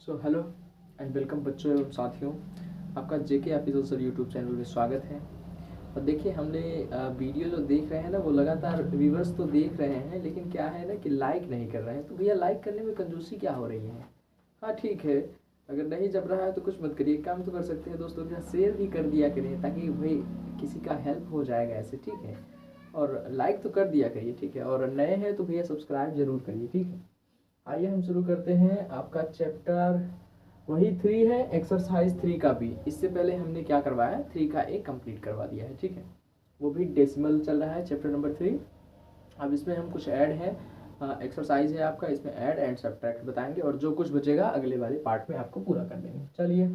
So hello and welcome बच्चों एवं साथियों, आपका जेके एपिसोड सर यूट्यूब चैनल में स्वागत है। और देखिए हमने वीडियो जो देख रहे हैं ना, वो लगातार व्यूवर्स तो देख रहे हैं, लेकिन क्या है ना कि लाइक नहीं कर रहे हैं। तो भैया लाइक करने में कंजूसी क्या हो रही है? हाँ ठीक है, अगर नहीं जम रहा है तो कुछ मत करिए, काम तो कर सकते हैं दोस्तों के साथ शेयर भी कर दिया करिए, ताकि भाई किसी का हेल्प हो जाएगा ऐसे, ठीक है। और लाइक तो कर दिया करिए, ठीक है। और नए हैं तो भैया सब्सक्राइब जरूर करिए, ठीक है। आइए हम शुरू करते हैं। आपका चैप्टर वही 3 है, एक्सरसाइज 3 का भी। इससे पहले हमने क्या करवाया है, 3 का एक कंप्लीट करवा दिया है, ठीक है। वो भी डेसिमल चल रहा है, चैप्टर नंबर 3। अब इसमें हम कुछ ऐड है, एक्सरसाइज है आपका, इसमें ऐड एंड सब्ट्रैक्ट बताएंगे, और जो कुछ बचेगा अगले वाले पार्ट में आपको पूरा कर देंगे। चलिए,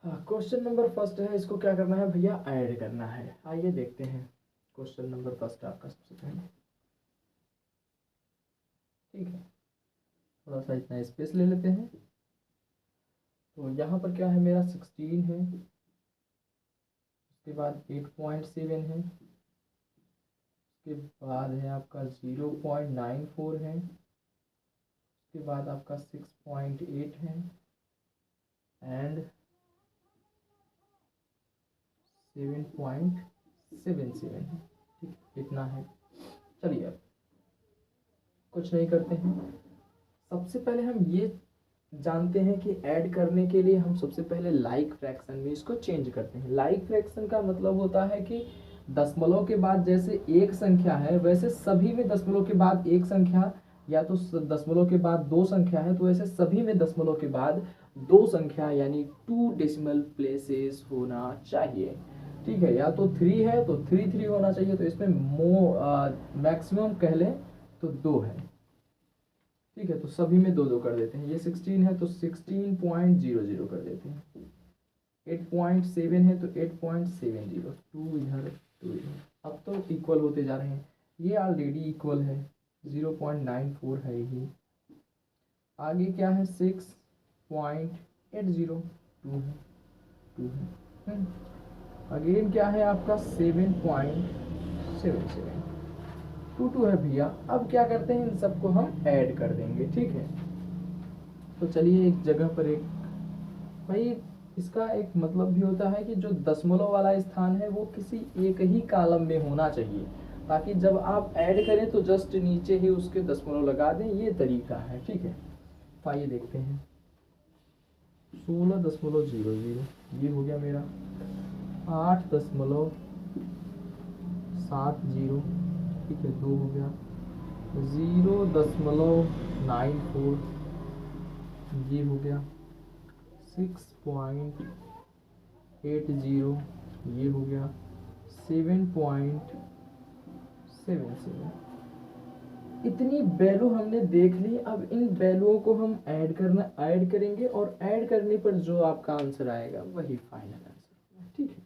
क्वेश्चन नंबर फर्स्ट है, इसको क्या करना है भैया, ऐड करना है। आइए देखते हैं क्वेश्चन नंबर फर्स्ट आपका सबसे पहले, ठीक है। थोड़ा सा इतना स्पेस ले लेते हैं। तो यहाँ पर क्या है, मेरा 16 है, उसके बाद 8.7 है, उसके बाद है आपका 0.94 है, उसके बाद आपका 6.8 है, एंड 7.77 है, ठीक, इतना है। चलिए अब कुछ नहीं करते हैं। सबसे पहले हम ये जानते हैं कि ऐड करने के लिए हम सबसे पहले लाइक फ्रैक्शन में इसको चेंज करते हैं। लाइक फ्रैक्शन का मतलब होता है कि दशमलव के बाद जैसे एक संख्या है, वैसे सभी में दशमलव के बाद एक संख्या, या तो दशमलव के बाद दो संख्या है, तो वैसे सभी में दशमलव के बाद दो संख्या यानी 2 डेसिमल प्लेसेस होना चाहिए, ठीक है। या तो 3 है तो 3 होना चाहिए, तो इसमें मैक्सिमम कह लें तो 2 है, ठीक है। तो सभी में दो दो कर देते हैं। ये 16 है तो 16.00 कर देते हैं। 8.7 है तो 8.70, 2 इधर 2 इधर। अब तो इक्वल होते जा रहे हैं, ये ऑलरेडी इक्वल है, 0.94 है ये। आगे क्या है, 6.80, 2 है, 2 है। अगेन क्या है आपका 7.77, 2 है भैया। अब क्या करते हैं, इन सबको हम ऐड कर देंगे, ठीक है। तो चलिए एक जगह पर एक, भाई इसका एक मतलब भी होता है कि जो दशमलव वाला स्थान है वो किसी एक ही कॉलम में होना चाहिए, ताकि जब आप ऐड करें तो जस्ट नीचे ही उसके दशमलव लगा दें, ये तरीका है, ठीक है। तो आइए देखते हैं, 16.00 ये हो गया मेरा, 8.70, ठीक है, 2 हो गया, 0.94 ये हो गया, 6.80 ये हो गया, 7.77। इतनी वैल्यू हमने देख ली। अब इन वैल्यूओं को हम ऐड करेंगे, और ऐड करने पर जो आपका आंसर आएगा वही फाइनल आंसर, ठीक है।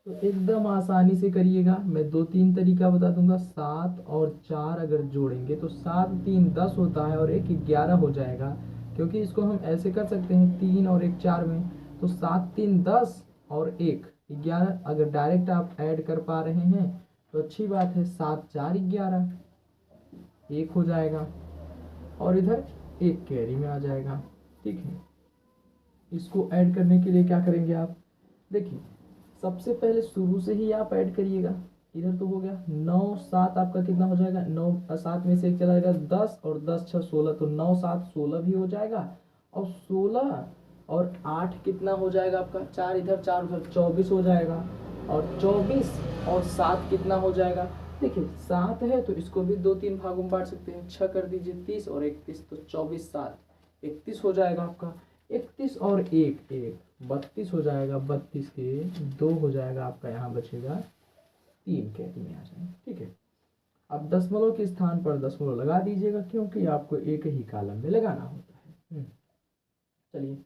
तो एकदम आसानी से करिएगा, मैं 2-3 तरीका बता दूंगा। 7 और 4 अगर जोड़ेंगे तो 7 3 10 होता है, और 1 11 हो जाएगा, क्योंकि इसको हम ऐसे कर सकते हैं, 3 और 1 4 में। तो 7 3 10 और 1 11, अगर डायरेक्ट आप ऐड कर पा रहे हैं तो अच्छी बात है। 7 4 11, 1 हो जाएगा, और इधर 1 कैरी में आ जाएगा, ठीक है। इसको ऐड करने के लिए क्या करेंगे आप, देखिए सबसे पहले शुरू से ही आप ऐड करिएगा। इधर तो हो गया 9 7, आपका कितना हो जाएगा, 9 7 में से एक चला जाएगा 10, और 10 6 16, तो 9 7 16 भी हो जाएगा। और 16 और 8 कितना हो जाएगा आपका, 4 इधर 4 उधर, 24 हो जाएगा। और 24 और 7 कितना हो जाएगा, देखिए 7 है तो इसको भी 2-3 भागों में बांट सकते हैं, 6 कर दीजिए 30 और 31, तो 24 7 31 हो जाएगा आपका। 31 और 1 1 32 हो जाएगा, 32 के 2 हो जाएगा आपका, यहाँ बचेगा 3 कैरी में आ जाएगा, ठीक है। अब दशमलव के स्थान पर दशमलव लगा दीजिएगा, क्योंकि आपको एक ही कॉलम में लगाना होता है। चलिए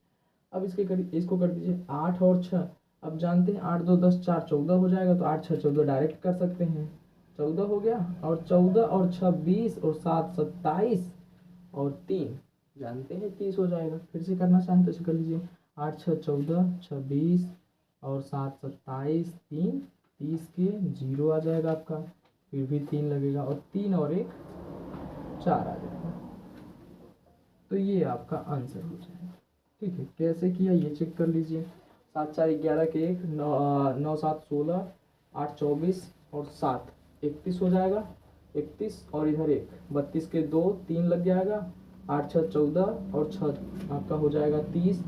अब इसको कर दीजिए 8 और 6। अब जानते हैं 8 2 10 4 14 हो जाएगा, तो 8 6 14 डायरेक्ट कर सकते हैं, 14 हो गया। और 14 और 6 20, और 7 27, और 3 जानते हैं 30 हो जाएगा। फिर से करना चाहें तो इसे कर लीजिए, 8 6 14 6 20, और 7 27, 3 30 के 0 आ जाएगा आपका, फिर भी 3 लगेगा, और 3 और 1 4 आ जाएगा। तो ये आपका आंसर हो जाएगा। ठीक है, कैसे किया ये चेक कर लीजिए। 7 4 11 के 1, 9 7 16, 8 24 और 7 31 हो जाएगा। 31 और इधर 1 32 के 2 3 लग जाएगा। 8 6 14 और 6 आपका हो जाएगा 30।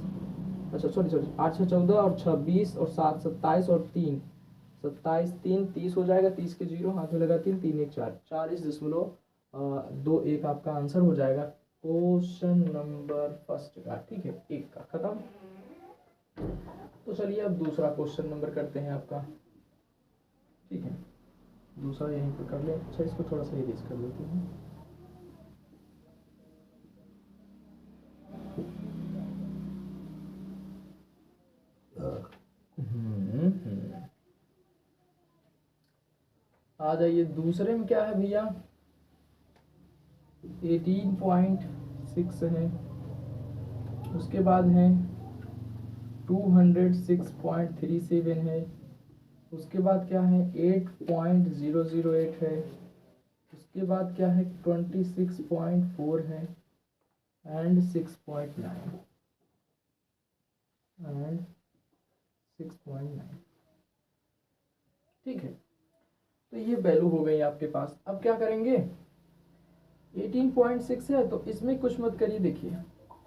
अच्छा सॉरी 8 6 14 और 6 20 और 7 27 और 3 27 3 30 हो जाएगा। 30 के 0 हाथ में लगा 3 3 1 4 40.21 आपका आंसर हो जाएगा क्वेश्चन नंबर फर्स्ट का। ठीक है, एक का खत्म। तो चलिए अब दूसरा क्वेश्चन नंबर करते हैं आपका। ठीक है, दूसरा यहीं पर कर ले। अच्छा इसको थोड़ा सा इरेज कर लेते हैं। आ जाइए, दूसरे में क्या है भैया, 18.6 है। उसके बाद है 206.37 है। उसके बाद क्या है 8.008 है। उसके बाद क्या है 26.4 है एंड 6.9 एंड 6.9। ठीक है, तो ये वैल्यू हो गई आपके पास। अब क्या करेंगे, 18.6 है तो इसमें कुछ मत करिए। देखिए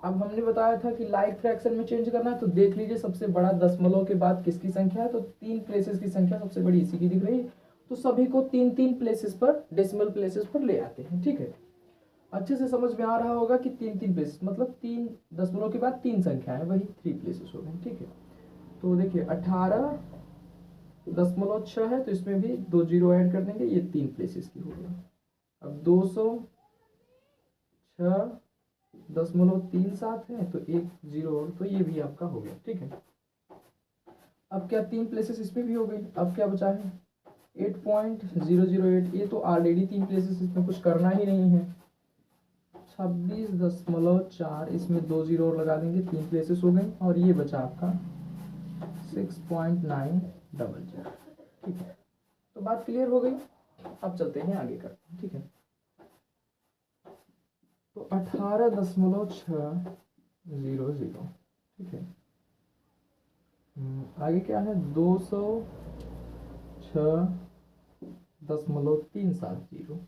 अब हमने बताया था कि लाइक फ्रैक्शन में चेंज करना है, तो देख लीजिए सबसे बड़ा दशमलव के बाद किसकी संख्या है, तो 3 प्लेसेस की संख्या सबसे बड़ी इसी की दिख रही है। तो सभी को 3 3 प्लेसेस पर, डेसिमल प्लेसेस पर ले आते हैं। ठीक है, अच्छे से समझ में आ रहा होगा कि 3 3 प्लेसेस मतलब 3 दशमलव के बाद 3 संख्या है, वही 3 प्लेसेस हो गए। ठीक है, तो देखिए 18.6 है तो इसमें भी 2 जीरो ऐड कर देंगे, ये 3 प्लेसेस की हो गई। अब 206.37 है तो 1 जीरो और, तो ये भी आपका हो गया। ठीक है, अब क्या 3 प्लेसेस इसमें भी हो गई। अब क्या बचा है 8.008, ये तो ऑलरेडी 3 प्लेसेस, इसमें कुछ करना ही नहीं है। 26.4, इसमें 2 जीरो और लगा देंगे, 3 प्लेसेस हो गई। और ये बचा आपका 6.900। ठीक है, तो बात क्लियर हो गई। अब चलते हैं आगे करते हैं। ठीक है, तो 18.600। ठीक है, आगे क्या है 206.370।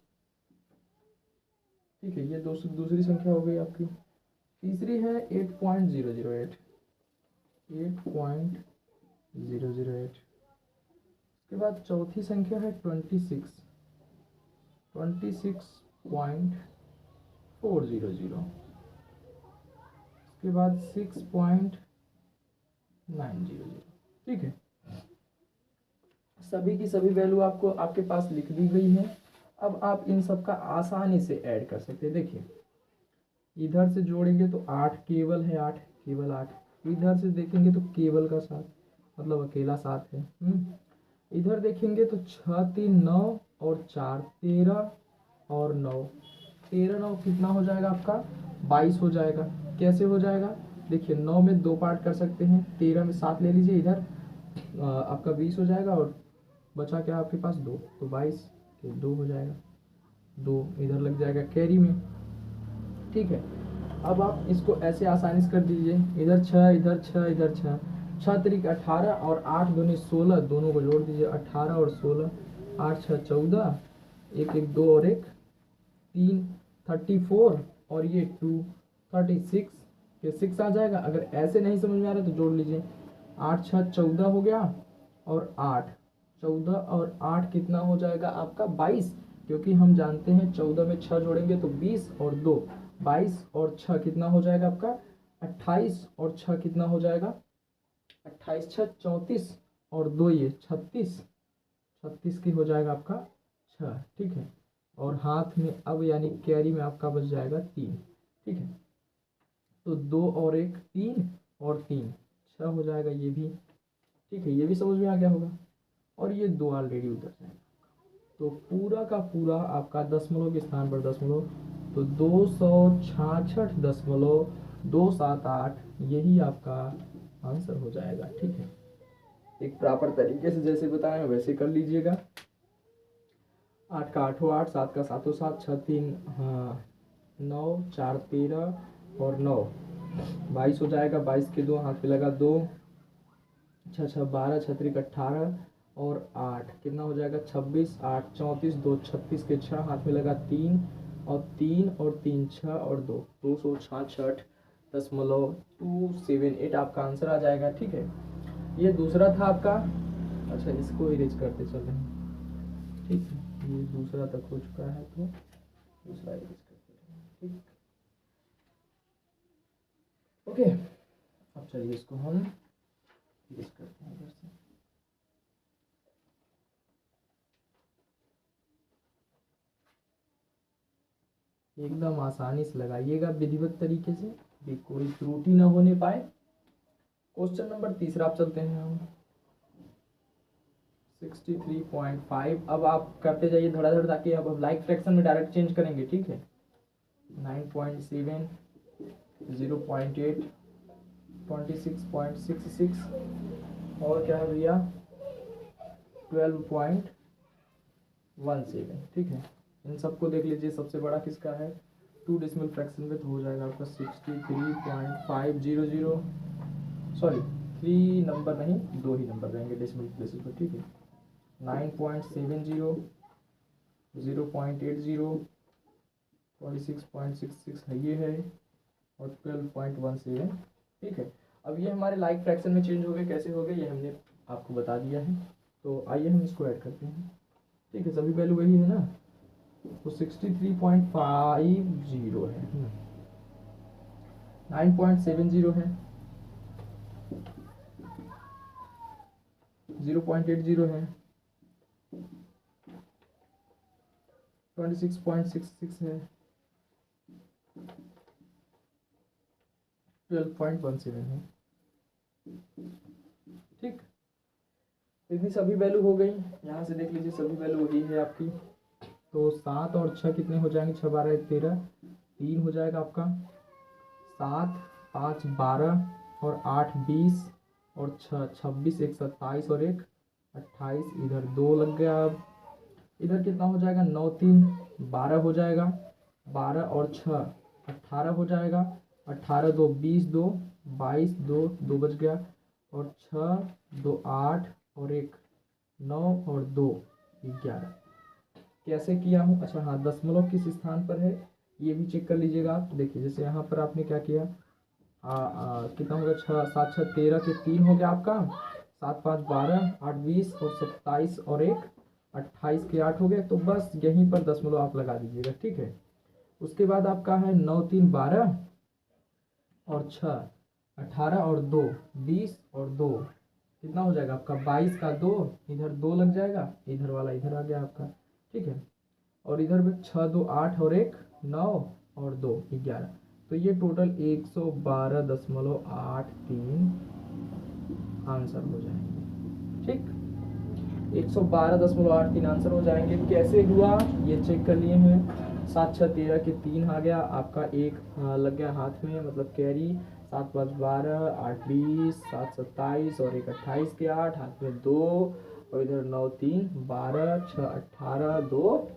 ठीक है, ये दूसरी संख्या हो गई आपकी। तीसरी है 8.008। 8.008। उसके बाद चौथी संख्या है 26.400। उसके बाद 6.900। ठीक है, सभी की सभी वैल्यू आपको आपके पास लिख दी गई है। अब आप इन सब का आसानी से ऐड कर सकते हैं। देखिए इधर से जोड़ेंगे तो 8 केवल है, 8 केवल 8। इधर से देखेंगे तो केवल का 7 मतलब अकेला 7 है। इधर देखेंगे तो 6 3 9 और 4 13 और 9, 13 9 कितना हो जाएगा आपका 22 हो जाएगा। कैसे हो जाएगा, देखिए 9 में 2 पार्ट कर सकते हैं, 13 में 7 ले लीजिए, इधर आपका 20 हो जाएगा और बचा क्या आपके पास 2, तो 22 के 2 हो जाएगा, 2 इधर लग जाएगा कैरी में। ठीक है, अब आप इसको ऐसे आसानी से कर दीजिए, इधर 6 इधर 6 इधर 6, 6 तरीक 18 और 8 दूनी 16, दोनों को जोड़ दीजिए 18 और 16, 8 6 14, 1 1 2 और 1 3 34 और ये 2 36 के 6 आ जाएगा। अगर ऐसे नहीं समझ में आ रहा तो जोड़ लीजिए, 8 6 14 हो गया और 8 14 और 8 कितना हो जाएगा आपका 22, क्योंकि हम जानते हैं 14 में 6 जोड़ेंगे तो 20 और 2 22 और 6 कितना हो जाएगा आपका 28 और 6 कितना हो जाएगा 28 6 34 और 2 ये 36, 36 की हो जाएगा आपका 6। ठीक है, और हाथ में अब यानी कैरी में आपका बच जाएगा 3। ठीक है, तो 2 और 1 3 और 3 6 हो जाएगा ये भी। ठीक है, ये भी समझ में आ गया होगा। और ये 2 ऑलरेडी उधर जाएगा, तो पूरा का पूरा आपका दशमलव के स्थान पर दशमलव, तो 266.278 यही आपका आंसर हो जाएगा। ठीक है, एक प्रॉपर तरीके से जैसे बताएं वैसे कर लीजिएगा। 8 का 8 8, 7 का 7 7, 6 3 हाँ 9 4 13 और 9, 22 हो जाएगा। 22 के 2 हाथ पे लगा 2, 6 6 12, 6 3 18 और 8 कितना हो जाएगा 26, 8 34, 2 36 के 6 हाथ में लगा 3 और 3 और 3 6 और 2 266.278 आपका आंसर आ जाएगा। ठीक है, ये दूसरा था आपका। अच्छा, इसको इरेज करते चल रहे हैं। ठीक है, ये दूसरा तक हो चुका है तो दूसरा इरेज करते हैं। ठीक, ओके। अब चलिए इसको हम इरेज करते हैं इधर से। एकदम आसानी से लगाइएगा विधिवत तरीके से, भी कोई त्रुटि ना होने पाए। क्वेश्चन नंबर तीसरा आप चलते हैं हम 63.5। अब आप करते जाइए धड़ाधड़, ताकि अब लाइक फ्रैक्शन में डायरेक्ट चेंज करेंगे। ठीक है, 9.7, 0.8, 26.66 और क्या है भैया 12.17। ठीक है, इन सबको देख लीजिए, सबसे बड़ा किसका है 2 डेसिमल फ्रैक्शन में, तो हो जाएगा आपका 63.500। सॉरी 3 नंबर नहीं, 2 ही नंबर रहेंगे डेसिमल प्लेसेस पर। ठीक है, 9.70, 0.80, 26.66 है ये है, और 12.17। ठीक है, अब ये हमारे लाइक फ्रैक्शन में चेंज हो गए। कैसे हो गए ये हमने आपको बता दिया है, तो आइए हम इसको ऐड करते हैं। ठीक है, सभी वैल्यू वही है ना, तो 63.50 है, 9.70 है, 0.80 है, 26.66 है, 12.17 है। ठीक, इतनी सभी वैल्यू हो गई। यहाँ से देख लीजिए सभी वैल्यू वही है आपकी। तो 7 और 6 कितने हो जाएंगे, 6 12 13, 3 हो जाएगा आपका। 7 5 12 और 8 20 और 6 26, 1 27 और 1 28, इधर 2 लग गया। अब इधर कितना हो जाएगा 9 3 12 हो जाएगा, 12 और 6 18 हो जाएगा, 18 2 20, 2 22, 2 2 बच गया, और 6 2 8 और 1 9 और 2 11। कैसे किया हूँ, अच्छा हाँ, दशमलव किस स्थान पर है ये भी चेक कर लीजिएगा आप। देखिए जैसे यहाँ पर आपने क्या किया, कितना हो गया 6 7 6 13 के 3 हो गया आपका, 7 5 12, 8 20 और 27 और 1 28 के 8 हो गए। तो बस यहीं पर दशमलव आप लगा दीजिएगा। ठीक है, उसके बाद आपका है 9 3 12 और 6 18 और 2 20 और 2 कितना हो जाएगा आपका 22 का 2, इधर 2 लग जाएगा, इधर वाला इधर आ गया आपका। ठीक है, और इधर में 6 2 8 और 1 9 और 2 11। तो ये टोटल 112.83 आंसर हो जाएंगे। ठीक, 112.83 आंसर हो जाएंगे। कैसे हुआ ये चेक कर लिए हैं। 7 6 13 के 3 आ गया आपका, 1 लग गया हाथ में, मतलब कैरी। 7 5 12, 8 20, 7 27 और 1 28 के 8 हाथ में 2, और इधर 9 3 12, 6 18, 2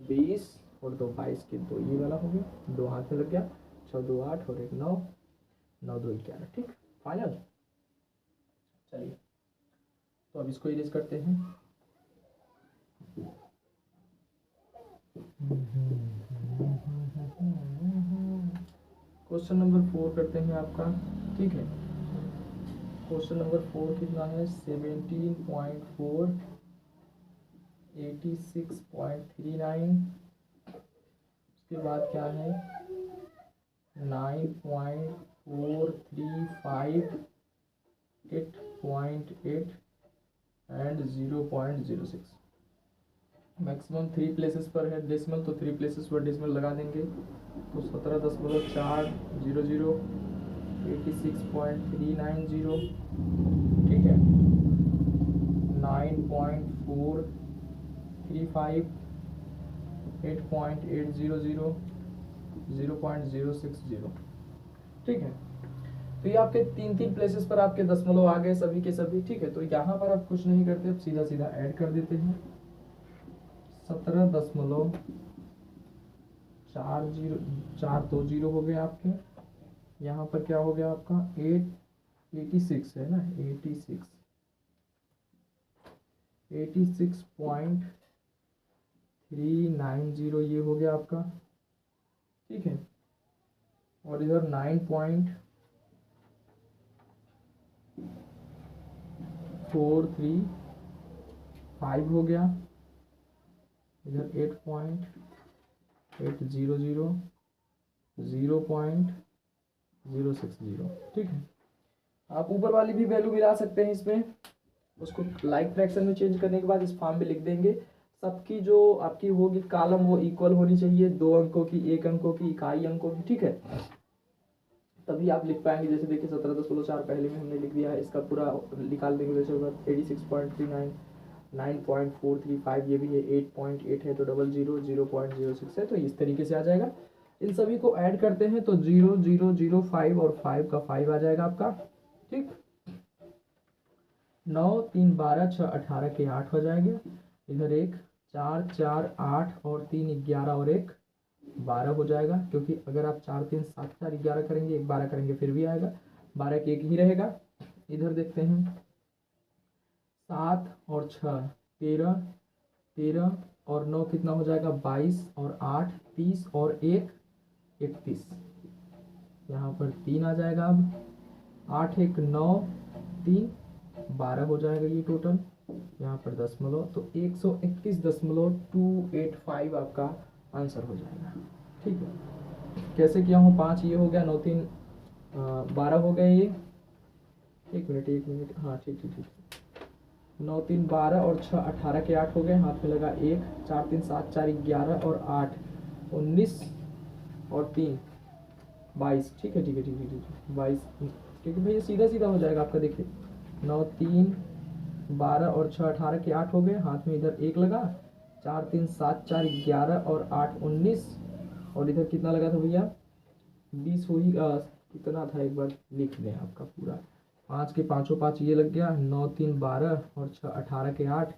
20 और 2 22 के 2 ये वाला हो गया, 2 हाथ में लग गया, 6 2 8 और 1 9, 9 2 11। ठीक, फाइनल। चलिए तो अब इसको इरेज करते हैं। क्वेश्चन नंबर 4 करते हैं आपका। ठीक है, क्वेश्चन नंबर 4 कितना है 17.4, 86.39, उसके बाद क्या है 9.435, 8.8 एंड 0.06। मैक्सिमम 3 प्लेसेस पर है डेसिमल, तो 3 प्लेसेस पर डेसिमल लगा देंगे। तो 17.400, 86.390। ठीक है, 9.435, 8.800, 0.060। ठीक है, तो ये आपके 3 प्लेसेस पर आपके दशमलव आ गए सभी के सभी। ठीक है, तो यहाँ पर आप कुछ नहीं करते, अब सीधा सीधा ऐड कर देते हैं। 17.420 हो गए आपके, यहाँ पर क्या हो गया आपका 86 है ना, 86.390 ये हो गया आपका, ठीक है। और इधर 9.435 हो गया, इधर 8.800, 0.060, ठीक है। आप ऊपर वाली भी वैल्यू मिला सकते हैं इसमें, उसको लाइक फ्रैक्शन में चेंज करने के बाद इस फॉर्म में लिख देंगे। सबकी जो आपकी होगी कॉलम वो इक्वल होनी चाहिए, 2 अंकों की, 1 अंकों की, इकाई अंकों की, ठीक है, तभी आप लिख पाएंगे। जैसे देखिए 17.4 पहले में हमने लिख दिया है, इसका पूरा निकाल देंगे वैसे होगा 86.39, 9.435 ये भी है, 8.8 है तो 0.006 है, तो इस तरीके से आ जाएगा। इन सभी को ऐड करते हैं तो 0.005 और 5 का 5 आ जाएगा आपका, ठीक। 9 3 12 6 18 के 8 हो जाएंगे, इधर 1 4 4 8 और 3 11 और 1 12 हो जाएगा, क्योंकि अगर आप 4 3 7 4 11 करेंगे, 1 12 करेंगे फिर भी आएगा, 12 के 1 ही रहेगा। इधर देखते हैं 7 और 6 13, 13 और 9 कितना हो जाएगा 22 और 8 30 और 1 31, यहाँ पर 3 आ जाएगा। अब 8 1 9 3 12 हो जाएगा ये टोटल, यहाँ पर दशमलव, तो 121.285 आपका आंसर हो जाएगा, ठीक है। कैसे किया हूँ, 5 ये हो गया, 9 3 12 हो गए ये, एक मिनट, हाँ ठीक, 9 3 12 और 6 18 के 8 हो गए, हाथ में लगा 1 4 3 7 4 11 और 8 19 और 3 22, ठीक है 22, क्योंकि भैया सीधा सीधा हो जाएगा आपका। देखिए 9 3 12 और 6 18 के 8 हो गए, हाथ में इधर 1 लगा, 4 3 7 4 11 और 8 19, और इधर कितना लगा था भैया 20 हो ही, कितना था एक बार लिख लें आपका पूरा, 5 के 5 5 ये लग गया, 9 3 12 और 6 18 के 8,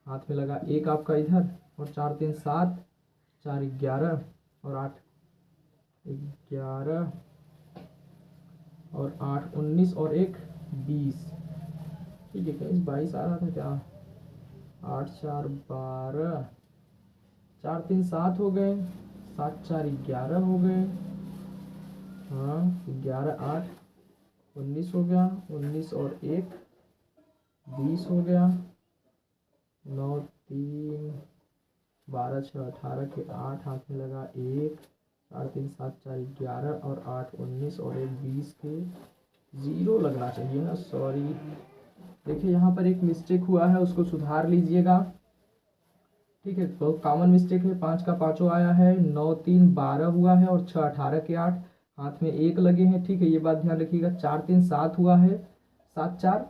हाथ में लगा 1 आपका इधर, और 4 3 7 4 11 और 8 11 और 8 19 और 1 20, ठीक है। कहीं 22 आ रहा था क्या, 8 4 12, 4 3 7 हो गए, 7 4 11 हो गए, हाँ 11 8 19 हो गया, 19 और 1 20 हो गया, 9 3 12 6 18 के 8, हाथ में लगा 1 4 3 7 4 11 और 8 19 और 1 20 के 0 लगना चाहिए ना, सॉरी। देखिए यहाँ पर एक मिस्टेक हुआ है, उसको सुधार लीजिएगा, ठीक है। बहुत कॉमन मिस्टेक है, 5 का 5 आया है, 9 3 12 हुआ है और 6 18 के 8, हाथ में 1 लगे हैं, ठीक है, ये बात ध्यान रखिएगा। 4 3 7 हुआ है, 7 4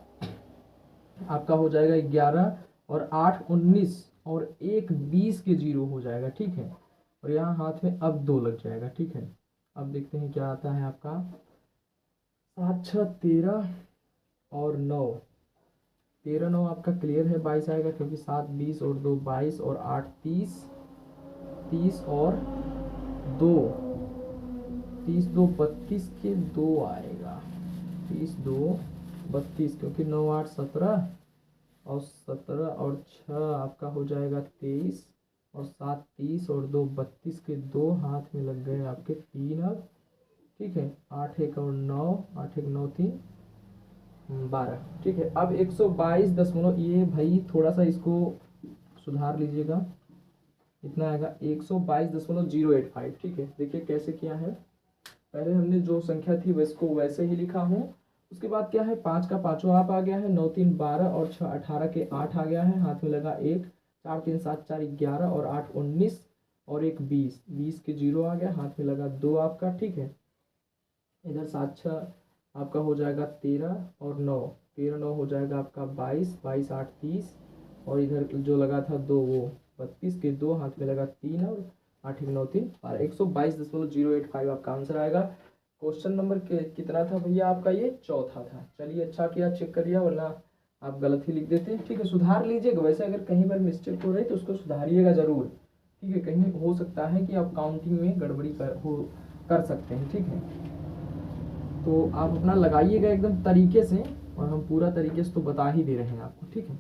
आपका हो जाएगा 11 और 8 19 और 1 20 के 0 हो जाएगा, ठीक है। और यहाँ हाथ में अब 2 लग जाएगा, ठीक है। अब देखते हैं क्या आता है आपका, 7 6 13 और 9, 13 9 आपका क्लियर है, 22 आएगा, क्योंकि 7 20 और 2 22 और 8 30, 30 और 2 30 2 32 के 2 आएगा, 30 2 32, क्योंकि 9 8 17 और 17 और 6 आपका हो जाएगा 23 और 7 30 और 2 32 के 2, हाथ में लग गए आपके 3 अब, ठीक है। 8 1 और 9, 8 1 9 3 12, ठीक है। अब 122 ये भाई थोड़ा सा इसको सुधार लीजिएगा, इतना आएगा 122.085, ठीक है। देखिए कैसे किया है, पहले हमने जो संख्या थी वैसको वैसे ही लिखा हूँ, उसके बाद क्या है 5 का 5 आप आ गया है, 9 3 12 और 6 18 के 8 आ गया है, हाथ में लगा 1 4 3 7 4 11 और 8 19 और 1 20, 20 के 0 आ गया, हाथ में लगा 2 आपका, ठीक है। इधर 7 6 आपका हो जाएगा 13 और 9, 13 9 हो जाएगा आपका 22, 22 8 30, और इधर जो लगा था 2 वो 32 के 2, हाथ में लगा 3 और 8 1 9 3 12, 122.085 आपका आंसर आएगा। क्वेश्चन नंबर कितना था भैया आपका, ये चौथा था। चलिए अच्छा किया चेक कर लिया, वरना आप गलत ही लिख देते, ठीक है। सुधार लीजिएगा, वैसे अगर कहीं पर मिस्टेक हो रही तो उसको सुधारिएगा ज़रूर, ठीक है। कहीं हो सकता है कि आप काउंटिंग में गड़बड़ी कर सकते हैं, ठीक है। तो आप अपना लगाइएगा एकदम तरीके से, और हम पूरा तरीके से तो बता ही दे रहे हैं आपको, ठीक है।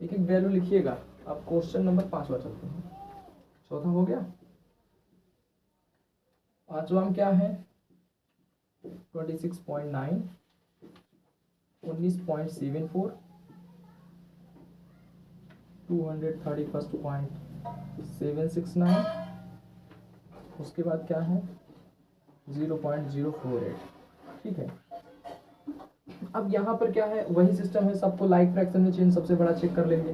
एक एक वैल्यू लिखिएगा। अब क्वेश्चन नंबर 5वां चलते हैं। चौथा हो गया। 5वां में क्या है? 26.9, 19.74, 231.769, उसके बाद क्या है 0.048, ठीक है। अब यहाँ पर क्या है, वही सिस्टम है, सबको लाइक फ्रैक्शन में चेंज सबसे बड़ा चेक कर लेंगे।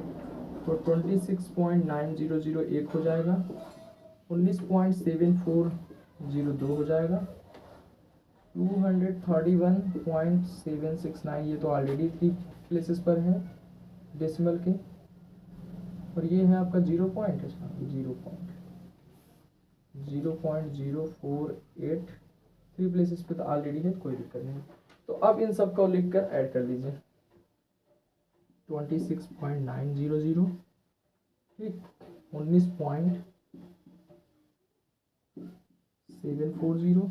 तो 26.900 एक हो जाएगा, 19.7402 हो जाएगा, 231.769 ये तो ऑलरेडी 3 प्लेसेस पर है डेसिमल के, और ये है आपका 0.048 3 प्लेसेस पे तो ऑलरेडी है, कोई दिक्कत नहीं। तो अब इन सब को लिख कर ऐड कर लीजिए। 26.900, ठीक, 19.740,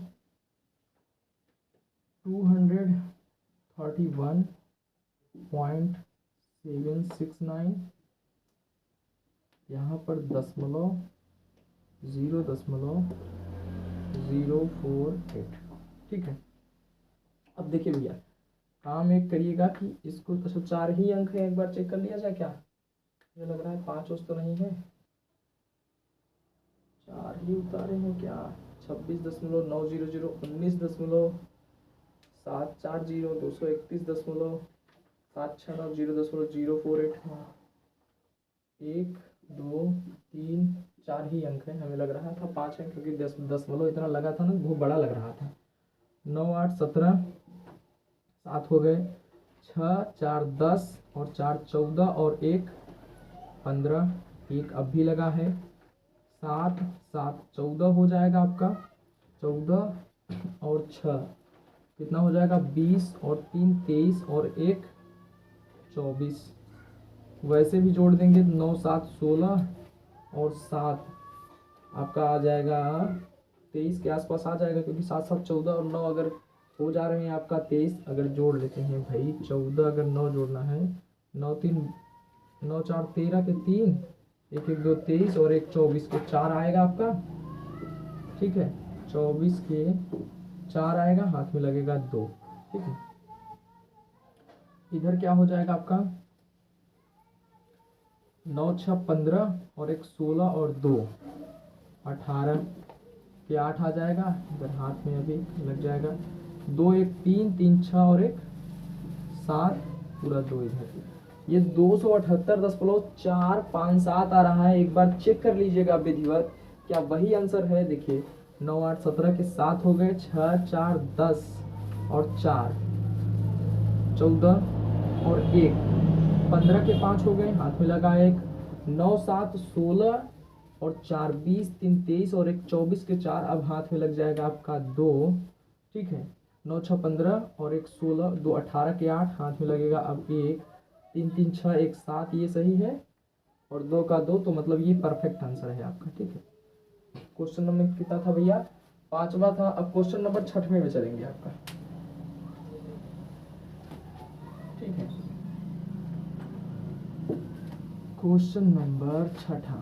231.769, यहाँ पर 0.048, ठीक है। अब देखिए भैया, काम एक करिएगा कि इसको, अच्छा 4 ही अंक है, एक बार चेक कर लिया जाए क्या? मुझे लग रहा है 5 उस तो नहीं है, 4 ही उतारे हैं क्या? 26.900, 19.740, 231.769, 1 2 3 4 ही अंक है। हमें लग रहा था 5 है, क्योंकि 10 इतना लगा था ना, बहुत बड़ा लग रहा था। 9 8 17, 7 हो गए, 6 4 10 और 4 14 और 1 15, 1 अब भी लगा है, 7 7 14 हो जाएगा आपका, 14 और 6 कितना हो जाएगा, 20 और 3 23 और 1 24। वैसे भी जोड़ देंगे, 9 7 16 और 7 आपका आ जाएगा 23 के आसपास आ जाएगा, क्योंकि 7 7 14 और 9 अगर हो जा रहे हैं आपका 23, अगर जोड़ लेते हैं भाई 14, अगर 9 जोड़ना है, 9 3 9 4 13 के 3, 1 1 2 23 और 1 24 के 4 आएगा आपका, ठीक है। 24 के 4 आएगा, हाथ में लगेगा 2, ठीक है। इधर क्या हो जाएगा आपका, 9 6 15 और 1 16 और 2 18 के 8 आ जाएगा, इधर हाथ में अभी लग जाएगा, 2 1 3 3 6 और 1 7 पूरा 2 इधर, ये 278.457 आ रहा है। एक बार चेक कर लीजिएगा विधिवत, क्या वही आंसर है? देखिए 9 8 17 के 7 हो गए, 6 4 10 और 4 14 और 1 15 के 5 हो गए, हाथ में लगा 1, 9 7 16 और 4 20 3 23 और 1 24 के 4, अब हाथ में लग जाएगा आपका 2, ठीक है। 9 6 15 और 1 16, 2 18 के 8, हाथ में लगेगा अब 1 3 3 6 1 7, ये सही है, और 2 का 2, तो मतलब ये परफेक्ट आंसर है आपका, ठीक है। क्वेश्चन नंबर कितना था भैया? 5वां था। अब क्वेश्चन नंबर 6वें में चलेंगे आपका, ठीक है। क्वेश्चन नंबर 6,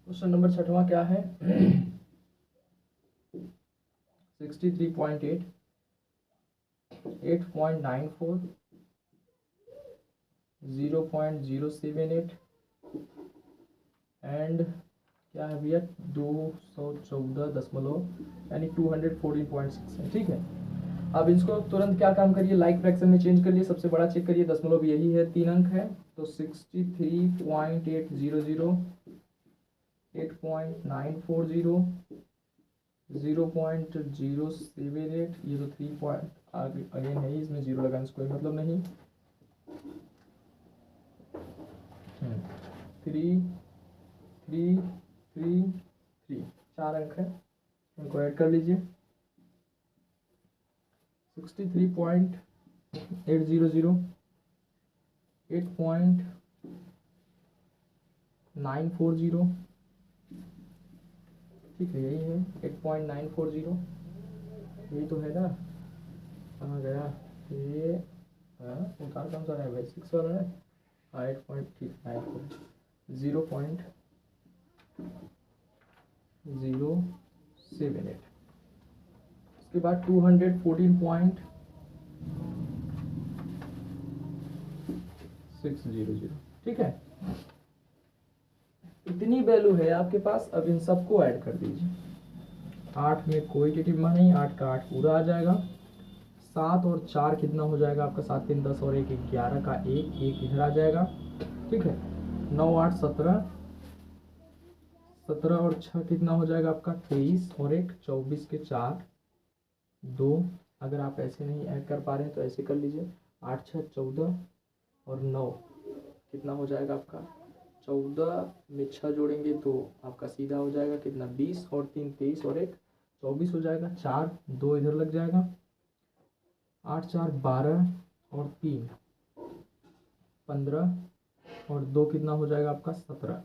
क्वेश्चन नंबर 6वां क्या है? 63.8, 8.94, 0.078 एंड क्या है भैया 214 यानी 214.6 है, ठीक है। अब इसको तुरंत क्या काम करिए, लाइक फ्रैक्शन में चेंज करिए, सबसे बड़ा चेक करिए, दशमलव यही है, 3 अंक है, तो 63.800, 8.940, 0.078, ये तो 3 पॉइंट अगेन है, इसमें 0 लगाने से कोई मतलब नहीं, 3 3 3 3 4 अंक है, इनको ऐड कर लीजिए। 63.800, 8.940, ठीक है, यही है 8.940, यही तो है ना। कहाँ गया ये? हाँ, उतार कौन सा है भाई, 6 वाला है। हाँ, 8.940, 0.078। उसके बाद 214.600। ठीक है, इतनी वैल्यू है आपके पास। अब इन सबको ऐड कर दीजिए। 8 में कोई टिटिम्मा नहीं, 8 का 8 पूरा आ जाएगा। 7 और 4 कितना हो जाएगा आपका, 7 3 10 और 1 11 का 1 1 इधर आ जाएगा। ठीक है, 9 8 17, 17 और 6 कितना हो जाएगा आपका 23 और 1 24 के 4 2। अगर आप ऐसे नहीं ऐड कर पा रहे हैं तो ऐसे कर लीजिए। 8 6 14 और 9 कितना हो जाएगा आपका 14 में 6 जोड़ेंगे तो आपका सीधा हो जाएगा कितना 20 और 3 23 और 1 24 हो जाएगा। 4 2 इधर लग जाएगा। 8 4 12 और 3 15 और 2 कितना हो जाएगा आपका 17।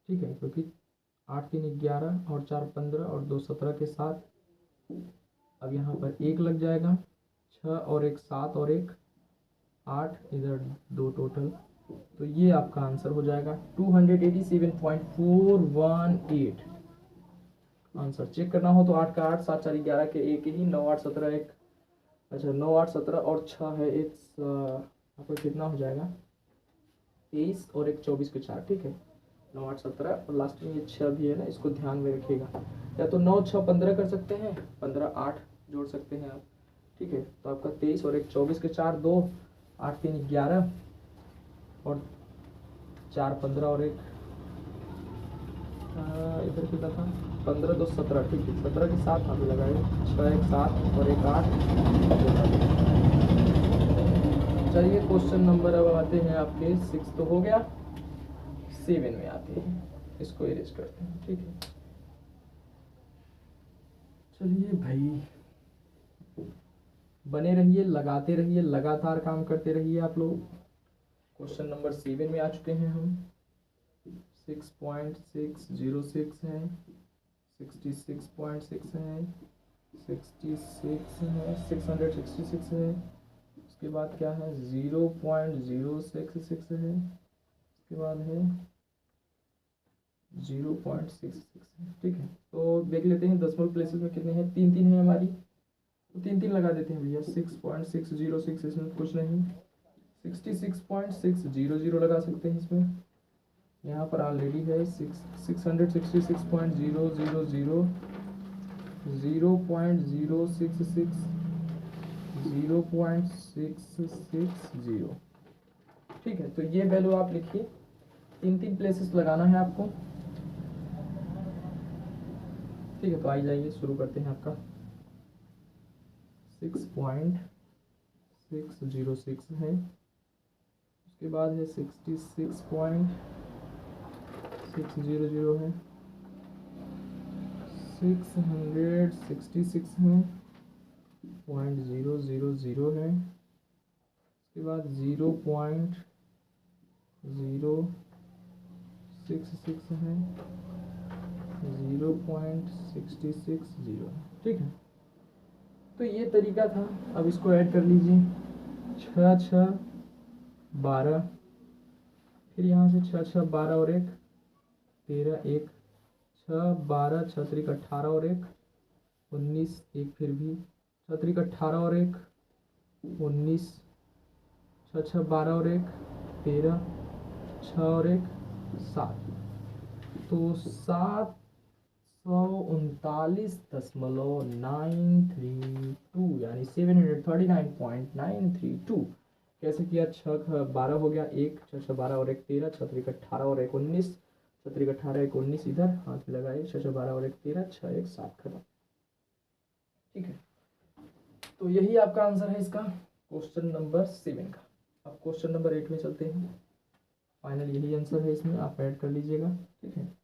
ठीक है, क्योंकि 8 3 11 और 4 15 और 2 17 के साथ अब यहाँ पर 1 लग जाएगा। 6 और 1 7 और 1 8 इधर 2 टोटल। तो ये आपका आंसर हो जाएगा 287.418। आंसर चेक करना हो तो 8 का 8 7 4 11 के 1 ही, 9 8 17 1, अच्छा 9 8 17 और 6 है एक, यहाँ पर कितना हो जाएगा 23 और 1 24 के 4। ठीक है, 9 8 17 और लास्ट में ये 6 भी है ना, इसको ध्यान में रखिएगा। या तो 9 6 15 कर सकते हैं, 15 8 जोड़ सकते हैं आप। ठीक है, तो आपका 23 और 1 24 के 4 2 8 3 11 और 4 15 और 1 इधर कितना था 15 2 17। ठीक है, 17 के साथ यहाँ पे लगाए 6 1 7 और 1 8। चलिए क्वेश्चन नंबर अब आते हैं आपके 6 तो हो गया, 7 में आते हैं, इसको इरेज करते हैं। ठीक है, चलिए भाई बने रहिए, लगाते रहिए, लगातार काम करते रहिए आप लोग। क्वेश्चन नंबर 7 में आ चुके हैं हम। 6.606 है, 66.6 है, 66 है, 666 है। उसके बाद क्या है 0.066 है। उसके बाद है 0.66 है। ठीक है, तो देख लेते हैं दशमलव प्लेसेस में कितने हैं, 3 3 है हमारी, तो 3 3 लगा देते हैं भैया। 6.606 इसमें कुछ नहीं, 66.600 लगा सकते हैं इसमें। यहाँ पर ऑलरेडी है 666.000, 0.066, 0.660। ठीक है, तो ये वैल्यू आप लिखिए, 3 3 प्लेसेस लगाना है आपको। ठीक है, तो आई जाइए शुरू करते हैं आपका। 6.606 है, उसके बाद है 66.600 है, 666 है, 0.000 है। उसके बाद 0.066 है, 0.660। ठीक है, तो ये तरीका था। अब इसको ऐड कर लीजिए। 6 6 12, फिर यहाँ से 6 6 12 और 1 13 1, 6 12 6 3 18 और 1 19 1, फिर भी 6 3 18 और 1 19, 6 6 12 और 1 13, 6 और 1 7, तो 739.932 यानी 739.932। कैसे किया, 6 12 हो गया 1, 6 6 12 और 1 13, 6 3 18 और 1 19, 6 3 18 1 19 इधर हाथ लगाए, 6 6 12 और 1 13, 6 1 7 खत्म। ठीक है, तो यही आपका आंसर है इसका क्वेश्चन नंबर 7 का। अब क्वेश्चन नंबर 8 में चलते हैं। फाइनल यही आंसर है इसमें, आप ऐड कर लीजिएगा। ठीक है,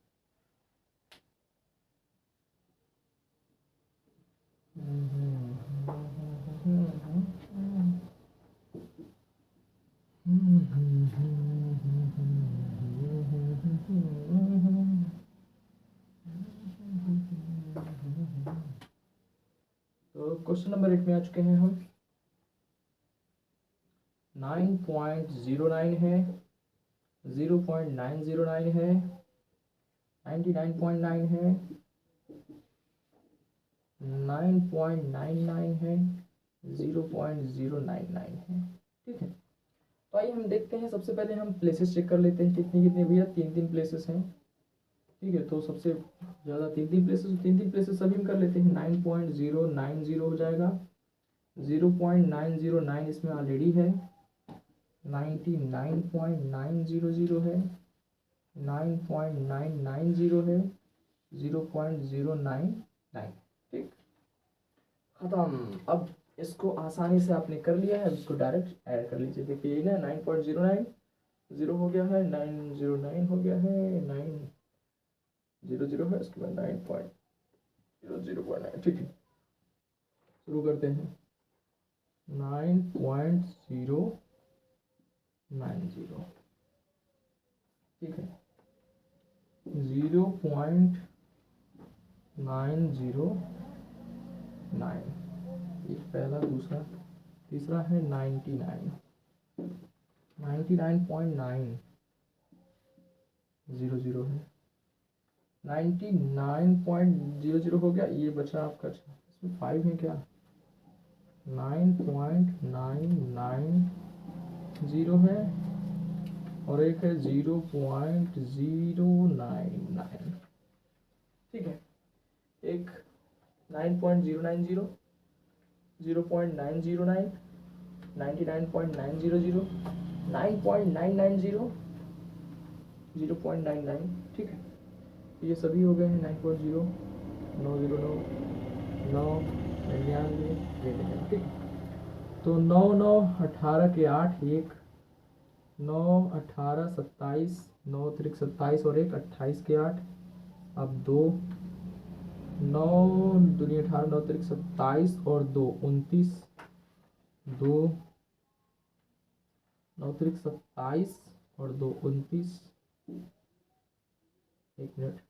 क्वेश्चन नंबर 8 में आ चुके हैं हम। 9.09 है, 0.909 है, 99.9 है, 9.99 है, 0.099 है। ठीक है, तो आइए हम देखते हैं। सबसे पहले हम प्लेसेस चेक कर लेते हैं कितनी कितनी भैया, 3 प्लेसेस हैं। ठीक है, तो सबसे ज़्यादा 3 प्लेसेस सभी हम कर लेते हैं। 9.090 हो जाएगा, 0.909 इसमें ऑलरेडी है, 99.900 है, 9.990 है, 0.099। ठीक, खत्म। अब इसको आसानी से आपने कर लिया है, अब इसको डायरेक्ट ऐड कर लीजिए। देखिए ना, 9.09 0 हो गया है, 909 हो गया है, 900 है, इसके बाद 9.009। ठीक है, शुरू करते हैं। 9.090, ठीक है, 0.909, ये पहला। दूसरा, तीसरा है 99.900 है, 99.00 हो गया। ये बचा आपका, इसमें 5 है क्या, 9.990 है, और एक है 0.099। ठीक है, एक 9.090, 0.909, 99.900, 9.990, 0.99। ठीक है, ये सभी हो गए हैं। 9.0, 909, 999, ठीक है। तो 9 9 18 के 8, 1, 9 18 27, 9 त्रिक 27 और 1 28 के 8, अब 2, 9 दूनी 18, 9 त्रिक 27 और 2 29, 2, 9 त्रिक 27 और 2 29। एक मिनट,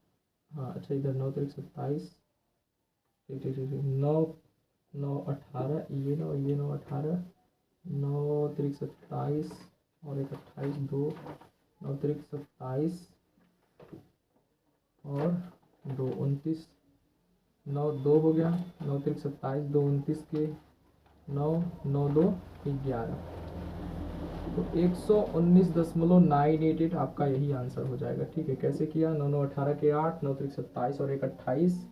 हाँ अच्छा, इधर 9 त्रिक 27, ठीक ठीक ठीक, 9 9 18, ये 9 18, 9 त्रिक 27 और 1 28, 2, 9 त्रिक 27 और 2 29, 9 2 हो गया, 9 त्रिक 27, 2 29 के 9, 9 2 11, तो 119.988 आपका यही आंसर हो जाएगा। ठीक है, कैसे किया, 9 9 18 के 8, 9 त्रिक 27 और 1 28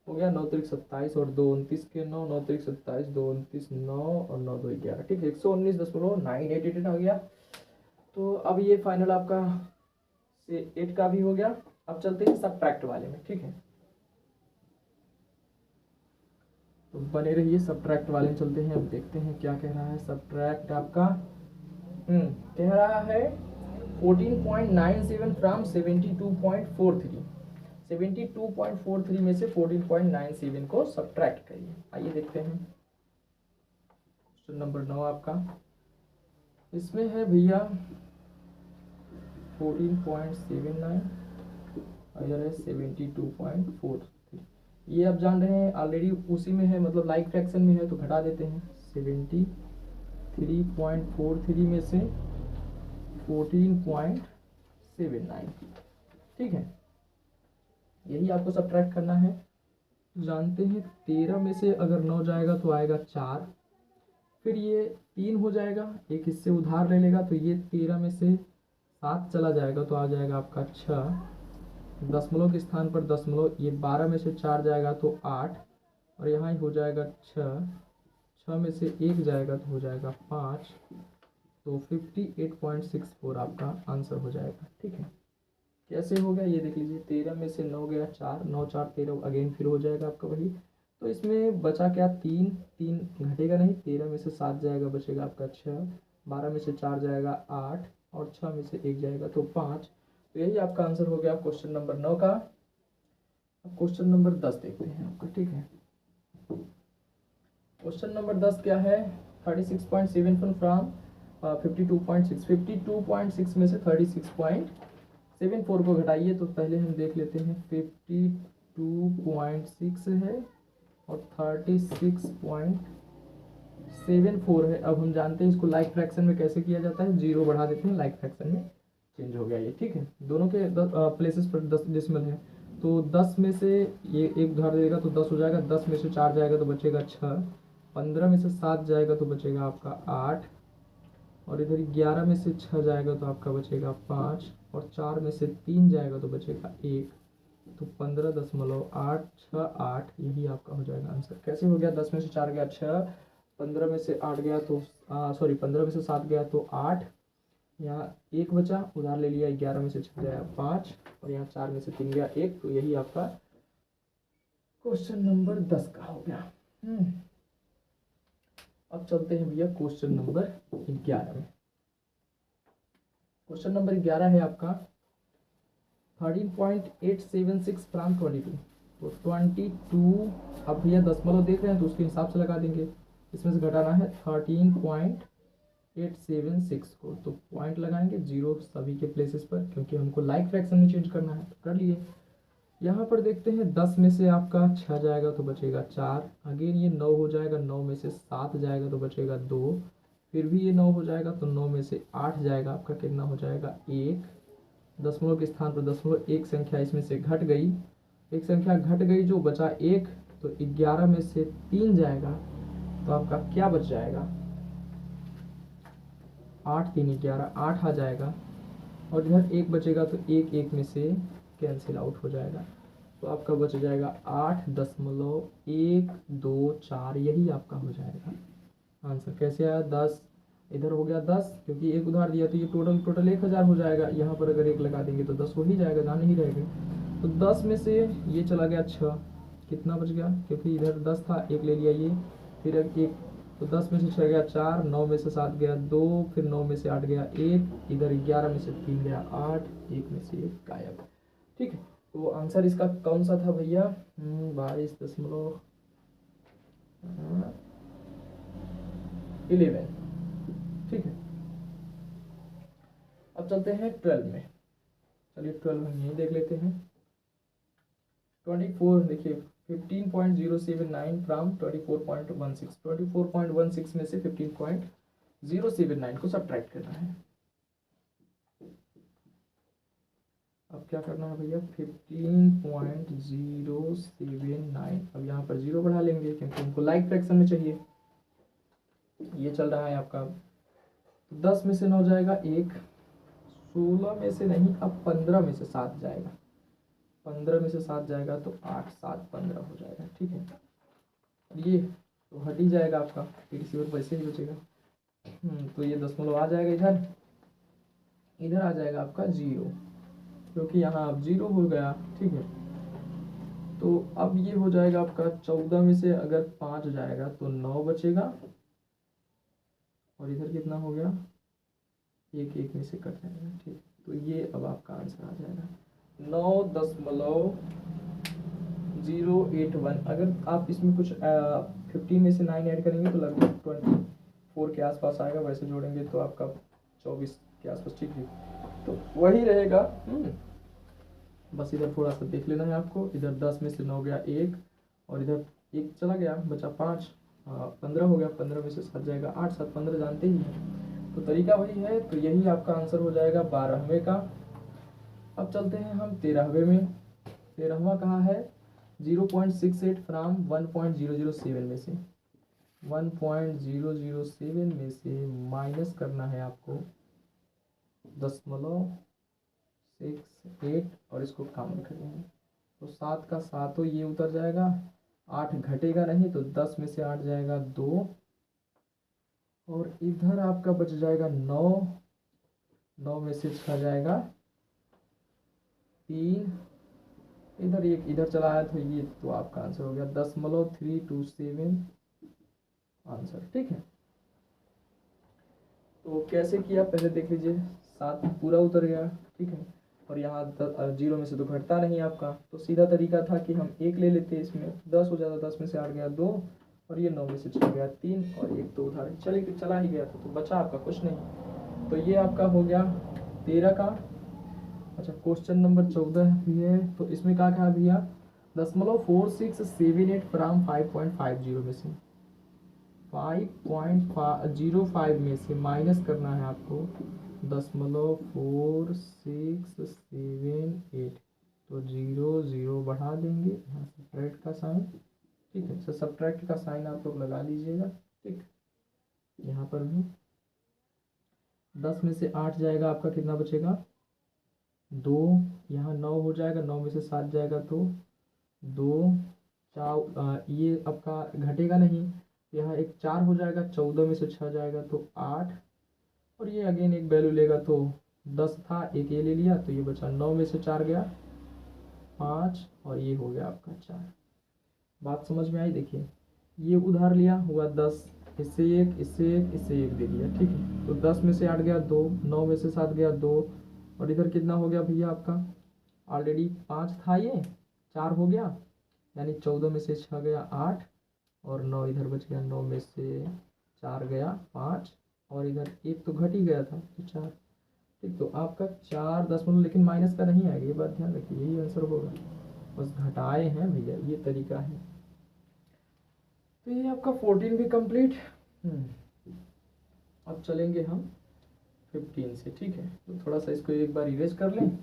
हो गया, 9 त्रिक 27 और 2 29 के 9, 9 त्रिक 27, 2 29, 9 और 9 2 11। ठीक है, 119.988 आ गया। तो अब ये फाइनल आपका 8 का भी हो गया। अब चलते हैं सबट्रैक्ट वाले में। ठीक है, तो बने रहिए, सबट्रैक्ट वाले में चलते हैं। अब देखते हैं क्या कह रहा है सबट्रैक्ट आपका। कह रहा है 14.97 फ्रॉम 72.43, 72.43 में से 14.97 को सबट्रैक्ट करिए। आइए देखते हैं। क्वेश्चन नंबर 9 आपका, इसमें है भैया 14.79, इधर है 72.43। ये आप जान रहे हैं ऑलरेडी उसी में है, मतलब लाइक फ्रैक्शन में है, तो घटा देते हैं। 73.43 में से 14.79। ठीक है, यही आपको सबट्रैक्ट करना है। जानते हैं 13 में से अगर 9 जाएगा तो आएगा 4, फिर ये 3 हो जाएगा, एक हिस्से उधार ले लेगा, तो ये 13 में से 7 चला जाएगा तो आ जाएगा आपका 6, दशमलव के स्थान पर दशमलव। ये 12 में से 4 जाएगा तो 8, और यहाँ ही हो जाएगा 6, 6 में से 1 जाएगा तो हो जाएगा 5, तो 58.64 आपका आंसर हो जाएगा। ठीक है, कैसे हो गया ये देख लीजिए। 13 में से 9 गया 4, 9 4 13, अगेन फिर हो जाएगा आपका वही। तो इसमें बचा क्या, 3 3 घटेगा नहीं, 13 में से 7 जाएगा, बचेगा आपका 6, 12 में से 4 जाएगा 8, और 6 में से 1 जाएगा तो 5। तो यही आपका आंसर हो गया क्वेश्चन नंबर 9 का। अब क्वेश्चन नंबर 10 देखते हैं आपका। ठीक है, क्वेश्चन नंबर 10 क्या है, 36.71 फ्रॉम 52.6, 52.6 में से 36.74 को घटाइए। तो पहले हम देख लेते हैं, 52.6 है और 36.74 है। अब हम जानते हैं इसको लाइक फ्रैक्शन में कैसे किया जाता है, 0 बढ़ा देते हैं, लाइक फ्रैक्शन में चेंज हो गया ये। ठीक है, दोनों के प्लेसेस पर 10 डेसिमल है, तो 10 में से ये एक उधार देगा तो 10 हो जाएगा, 10 में से 4 जाएगा तो बचेगा 6, 15 में से 7 जाएगा तो बचेगा आपका 8, और इधर 11 में से 6 जाएगा तो आपका बचेगा 5, और 4 में से 3 जाएगा तो बचेगा 1, तो 15.86 यही आपका हो जाएगा आंसर। कैसे हो गया, 10 में से 4 गया 6, 15 में से 8 गया तो 15 में से 7 गया तो 8, यहाँ 1 बचा, उधार ले लिया, 11 में से 6 गया 5, और यहाँ 4 में से 3 गया 1, तो यही आपका क्वेश्चन नंबर 10 का हो गया। अब चलते हैं भैया क्वेश्चन नंबर 11 में। क्वेश्चन नंबर 11 है आपका 13.876 फ्रॉम 22, तो 22, अब भैया दशमलव देख रहे हैं तो उसके हिसाब से लगा देंगे, इसमें से घटाना है 13.876 को, तो पॉइंट लगाएंगे 0 सभी के प्लेसेस पर, क्योंकि हमको लाइक फ्रैक्शन में चेंज करना है, तो कर लिए। यहाँ पर देखते हैं 10 में से आपका 6 जाएगा तो बचेगा 4, अगेन ये 9 हो जाएगा, 9 में से 7 जाएगा तो बचेगा 2, फिर भी ये 9 हो जाएगा, तो 9 में से 8 जाएगा, आपका कितना हो जाएगा 1, दशमलव के स्थान पर दशमलव, एक संख्या इसमें से घट गई, एक संख्या घट गई जो बचा 1, तो 11 में से 3 जाएगा तो आपका क्या बच जाएगा, 8 3 11, 8 आ जाएगा, और इधर 1 बचेगा तो 1 1 में से कैंसिल आउट हो जाएगा, तो आपका बच जाएगा 8.124, यही आपका हो जाएगा आंसर। कैसे आया, 10 इधर हो गया 10, क्योंकि एक उधार दिया तो ये टोटल 1000 हो जाएगा, यहाँ पर अगर 1 लगा देंगे तो 10 हो ही जाएगा, जान ही रहेगा। तो 10 में से ये चला गया 6, कितना बच गया, क्योंकि इधर 10 था, 1 ले लिया ये, फिर 1, तो 10 में से 6 गया 4, 9 में से 7 गया 2, फिर 9 में से 8 गया 1, इधर 11 में से 3 गया 8, 1 में से 1 गायब। ठीक है, तो आंसर इसका कौन सा था भैया, 22.11। ठीक है, अब चलते हैं 12 में। चलिए 12 हम यही देख लेते हैं। 24 देखिए 15.079 फ्रॉम 24.16, 24.16 में से 15.079 को सब्ट्रैक्ट करना है। अब क्या करना है भैया, 15.079, अब यहाँ पर 0 बढ़ा लेंगे क्योंकि हमको लाइक फ्रैक्शन में चाहिए। ये चल रहा है आपका 10 में से 9 जाएगा 1, 16 में से नहीं, अब 15 में से 7 जाएगा, 15 में से 7 जाएगा तो 8 7 15 हो जाएगा। ठीक है, ये तो हट ही जाएगा आपका, रिसीवर वैसे ही बचेगा। तो ये दशमलव आ जाएगा, इधर आ जाएगा आपका 0, क्योंकि यहाँ अब 0 हो गया। ठीक है, तो अब ये हो जाएगा आपका 14 में से अगर 5 जाएगा तो 9 बचेगा, और इधर कितना हो गया, 1 1 में से कट जाएगा। ठीक, तो ये अब आपका आंसर आ जाएगा 9.081। अगर आप इसमें कुछ 15 में से 9 ऐड करेंगे तो लगभग 24 के आसपास आएगा, वैसे जोड़ेंगे तो आपका 24 के आसपास। ठीक है, तो वही रहेगा। बस इधर थोड़ा सा देख लेना है आपको, इधर 10 में से 9 गया 1, और इधर 1 चला गया, बचा 5, 15 हो गया, 15 में से 7 जाएगा 8 7 15 जानते ही हैं, तो तरीका वही है। तो यही आपका आंसर हो जाएगा 12वें का। अब चलते हैं हम 13वें में। 13वां कहाँ है, 0.68 फ्रॉम 1.007 में से, 1.007 में से माइनस करना है आपको 0.68, और इसको काउंट करेंगे तो 7 का 7 ये उतर जाएगा, 8 घटेगा नहीं तो 10 में से 8 जाएगा 2, और इधर आपका बच जाएगा 9, 9 में से 6 जाएगा 3, इधर 1 इधर चला आया तो ये तो आपका आंसर हो गया 0.327 आंसर। ठीक है, तो कैसे किया पहले देख लीजिए, 7 पूरा उतर गया। ठीक है, और यहाँ 0 में से तो घटता नहीं आपका, तो सीधा तरीका था कि हम 1 ले लेते, इसमें 10 हो जाता, 10 में से 8 गया 2, और ये 9 में से 6 गया 3, और 1 तो उधार चला ही गया था, तो बचा आपका कुछ नहीं। तो ये आपका हो गया 13 का। अच्छा, क्वेश्चन नंबर 14 भी है, तो इसमें क्या कहा भैया, .4678 फ्राम 5.50 में से 5.05 में से माइनस करना है आपको 0.4678, तो 0 बढ़ा देंगे यहाँ सब्ट्रैक्ट का साइन। ठीक है, तो सब्ट्रैक्ट का साइन आप लोग लगा लीजिएगा। ठीक, यहाँ पर भी 10 में से 8 जाएगा, आपका कितना बचेगा 2। यहाँ 9 हो जाएगा, 9 में से 7 जाएगा तो 2 4, ये आपका घटेगा नहीं, यहाँ एक 4 हो जाएगा, 14 में से 6 जाएगा तो 8, और ये अगेन एक वैल्यू लेगा तो 10 था, एक ये ले लिया तो ये बचा 9 में से 4 गया 5, और ये हो गया आपका 4। बात समझ में आई? देखिए ये उधार लिया हुआ 10, इससे एक, इससे एक, इससे एक दे दिया। ठीक है, तो 10 में से 8 गया 2, 9 में से 7 गया 2, और इधर कितना हो गया भैया आपका ऑलरेडी 5 था, ये 4 हो गया, यानी 14 में से 6 गया 8, और 9 इधर बच गया, 9 में से 4 गया 5, और इधर एक तो घट ही गया था तो 4। ठीक, तो आपका 4 लेकिन माइनस का नहीं आएगा, ये बात ध्यान रखिए, यही आंसर होगा, बस घटाए हैं भैया, ये तरीका है। तो ये आपका 14 भी कंप्लीट। अब चलेंगे हम 15 से। ठीक है, तो थोड़ा सा इसको एक बार इरेज कर लें।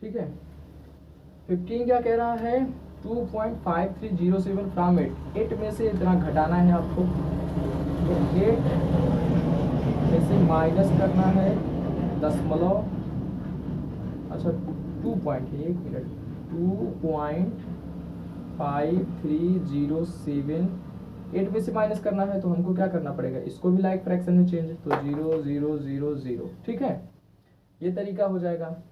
ठीक है, 15 क्या कह रहा है 2.5307 फ्रॉम 8 में से इतना घटाना है आपको, तो 8 में से माइनस करना है दशमलव, अच्छा 2.5307 8 में से माइनस करना है, तो हमको क्या करना पड़ेगा, इसको भी लाइक फ्रैक्शन में चेंज, तो 0.000। ठीक है, ये तरीका हो जाएगा।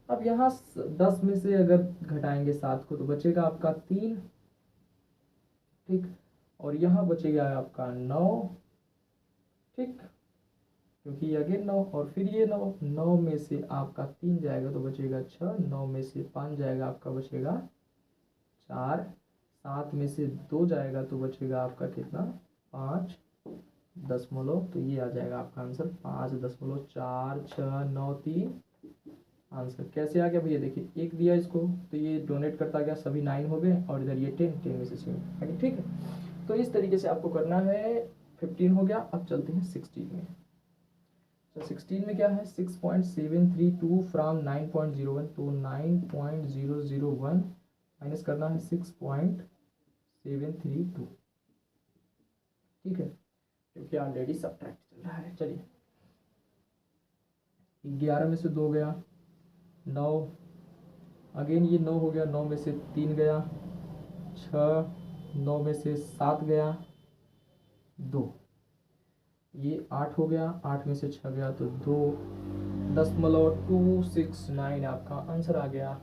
अब यहाँ 10 में से अगर घटाएंगे 7 को तो बचेगा आपका 3। ठीक, और यहाँ बचेगा आपका 9। ठीक, क्योंकि अगेन 9 और फिर ये 9 में से आपका 3 जाएगा तो बचेगा 6, 9 में से 5 जाएगा आपका बचेगा 4, 7 में से 2 जाएगा तो बचेगा आपका कितना 5 दशमलव, तो ये आ जाएगा आपका आंसर 5.4693। आंसर कैसे आ गया भैया, देखिए एक दिया इसको तो ये डोनेट करता गया, सभी 9 हो गए, और इधर ये 10 में से 7। ठीक है, तो इस तरीके से आपको करना है। 15 हो गया, अब चलते हैं 16 में। तो 16 में क्या है 6.732 फ्रॉम 9.01, तो 9.001 माइनस करना है 6.732। ठीक है, क्योंकि ऑलरेडी सब्ट्रैक्ट चल रहा है। चलिए 11 में से 2 गया 9, अगेन ये 9 हो गया, 9 में से 3 गया 6, 9 में से 7 गया 2, ये 8 हो गया, 8 में से 6 गया तो 2.269 आपका आंसर आ गया।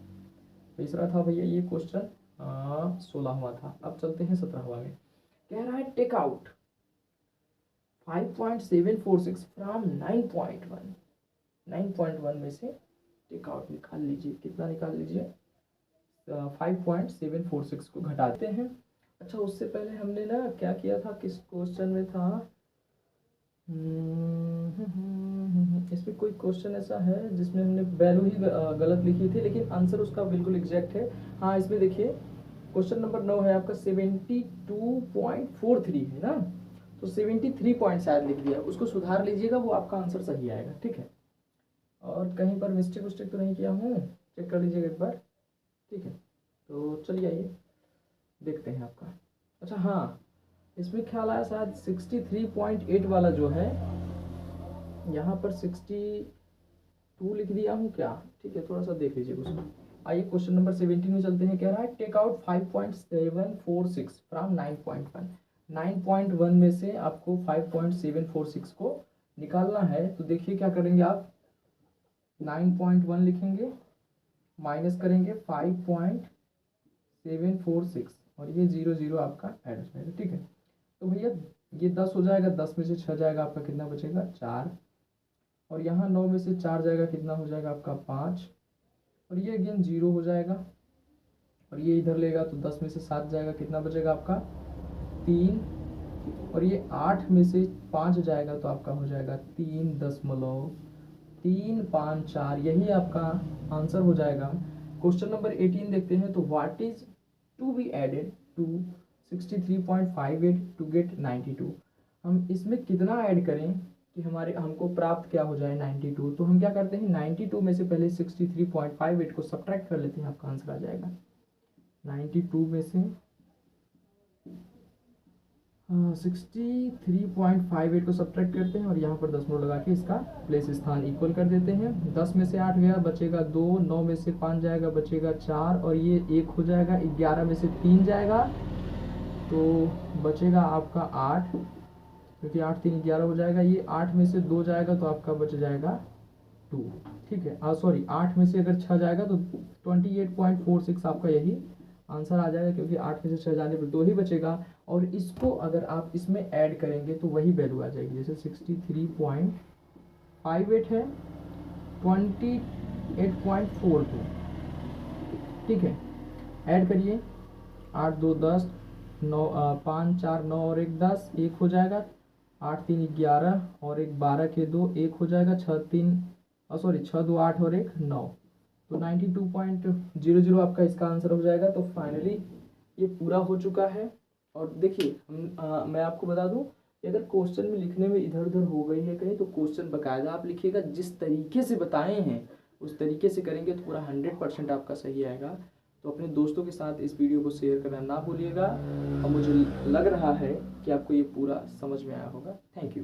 तीसरा था भैया ये क्वेश्चन 16वां था। अब चलते हैं 17वां में। कह रहा है टेक आउट 5.746 फ्रॉम 9.1। 9.1 में से टेक आउट निकाल लीजिए, कितना निकाल लीजिए 5.746 को घटाते हैं। अच्छा उससे पहले हमने ना क्या किया था, किस क्वेश्चन में था, इसमें कोई क्वेश्चन ऐसा है जिसमें हमने वैल्यू ही गलत लिखी थी, लेकिन आंसर उसका बिल्कुल एग्जैक्ट है। हाँ इसमें देखिए क्वेश्चन नंबर 9 है आपका 72.43 है ना, तो 73 पॉइंट शायद लिख दिया, उसको सुधार लीजिएगा, वो आपका आंसर सही आएगा। ठीक है, और कहीं पर मिस्टेक तो नहीं किया हूँ, चेक कर लीजिएगा एक बार। ठीक है, तो चलिए आइए देखते हैं आपका। अच्छा हाँ, इसमें ख्याल आया शायद 63.8 वाला जो है, यहाँ पर 62 लिख दिया हूँ क्या। ठीक है, थोड़ा सा देख लीजिए उसको। आइए क्वेश्चन नंबर 17 में चलते हैं। कह रहा है टेक आउट 5.746 फ्रॉम 9.1। 9.1 में से आपको 5.746 को निकालना है, तो देखिए क्या करेंगे आप, 9.1 लिखेंगे, माइनस करेंगे 5.746, और ये 0 आपका ऐड हो जाएगा। ठीक है, तो भैया ये 10 हो जाएगा, 10 में से 6 जाएगा आपका कितना बचेगा 4, और यहाँ 9 में से 4 जाएगा कितना हो जाएगा आपका 5, और ये अगेन 0 हो जाएगा, और ये इधर लेगा तो 10 में से 7 जाएगा कितना बचेगा आपका 3, और ये 8 में से 5 जाएगा तो आपका हो जाएगा 3.5 3 5 4, यही आपका आंसर हो जाएगा। क्वेश्चन नंबर 18 देखते हैं। तो what is to be added to 63.58 to get 92। हम इसमें कितना ऐड करें कि हमको प्राप्त क्या हो जाए 92। तो हम क्या करते हैं 92 में से पहले 63.58 को सब्ट्रैक्ट कर लेते हैं, आपका आंसर आ जाएगा 92 में से 63.58 को सब्ट्रैक्ट करते हैं और यहाँ पर 10 लगा के इसका प्लेस स्थान इक्वल कर देते हैं। 10 में से 8 गया, बचेगा 2, 9 में से 5 जाएगा, बचेगा 4 और ये 1 हो जाएगा। 11 में से 3 जाएगा तो बचेगा आपका 8, क्योंकि 8 3 11 हो जाएगा। ये 8 में से 2 जाएगा तो आपका बच जाएगा 2। ठीक है, सॉरी 8 में से अगर 6 जाएगा तो 28.46 आपका यही आंसर आ जाएगा, क्योंकि 8 में से 6 जाने पर 2 ही बचेगा। और इसको अगर आप इसमें ऐड करेंगे तो वही वैल्यू आ जाएगी। जैसे 63.58 है 28.42। ठीक है, ऐड करिए 8 2 10, 9 5 4 9 और 1 10, 1 हो जाएगा। 8 3 11 और 1 12 के 2, 1 हो जाएगा। 6 2 8 और 1 9, तो 92.00 आपका इसका आंसर हो जाएगा। तो फाइनली ये पूरा हो चुका है। और देखिए मैं आपको बता दूं कि अगर क्वेश्चन में लिखने में इधर उधर हो गई है कहीं, तो क्वेश्चन बकायदा आप लिखिएगा, जिस तरीके से बताए हैं उस तरीके से करेंगे तो पूरा 100% आपका सही आएगा। तो अपने दोस्तों के साथ इस वीडियो को शेयर करना ना भूलिएगा। और मुझे लग रहा है कि आपको ये पूरा समझ में आया होगा। थैंक यू,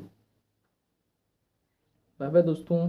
बाय बाय दोस्तों।